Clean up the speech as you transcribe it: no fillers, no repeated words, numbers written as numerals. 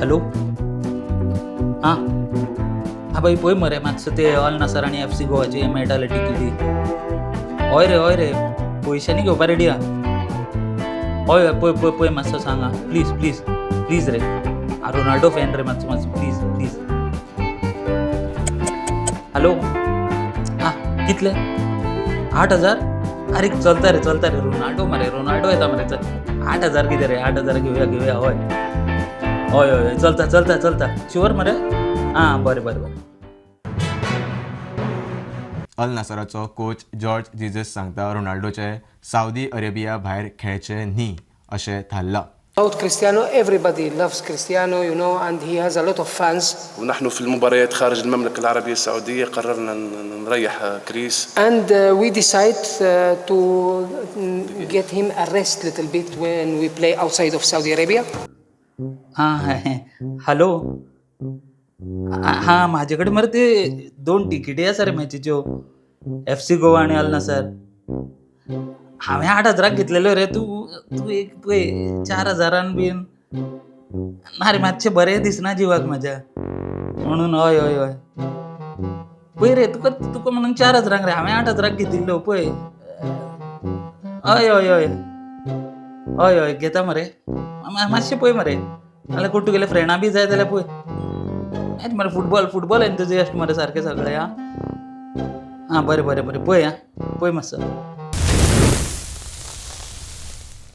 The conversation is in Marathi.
हॅलो हां हां बाई पळय मरे मातसो ते अल नसर आनी FC गोवाचे मेळटाले टिकेटी. हय रे पयशांनी घेवपा रेडी आहा. हय पळय पळय पळय मातसो सांग आं प्लीज प्लीज प्लीज रे. हांव रोनाल्डो फॅन रे मातसो मातसो प्लीज प्लीज. हॅलो आं कितले 8,000? अरे चलता रे रोनाल्डो रोनाल्डो येता मरे चल. 8,000 कितें रे 8,000 घेवया हय चलता शुअर मरे. आं बरें. अल नासराचो कोच जॉर्ज जिजस सांगता रोनाल्डोचे सावदी अरेबिया भायर खेळचे न्ही अशें थारलां. About Cristiano, everybody loves Cristiano, you know, and he has a lot of fans. ونحن في المباريات خارج المملكة العربية السعودية قررنا نريح كريس. And we decide to get him a rest little bit when we play outside of Saudi Arabia. Hello हां माझे कडेन मरे ते 2 तिकेटी आसा रे मॅचीच्यो FC गोवा आनी अल नासर. हांवें 8,000 घेतलेल्यो रे. तूं एक पळय 4,000 बीन ना रे मातशें बरें दिसना जिवाक म्हाज्या म्हणून. हय पळय रे तुका म्हणून 4,000 रे हांवें 8,000 घेतिल्ल्यो पळय. हय घेता मरे मातशें पळय मरे नाल्यार कोण तुगेले फ्रेंडा बी जाय जाल्यार पळय. मरे फुटबॉल एंथुजियास्ट मरे सारके सगळे. हां बरें पळय आं पळय मातसो.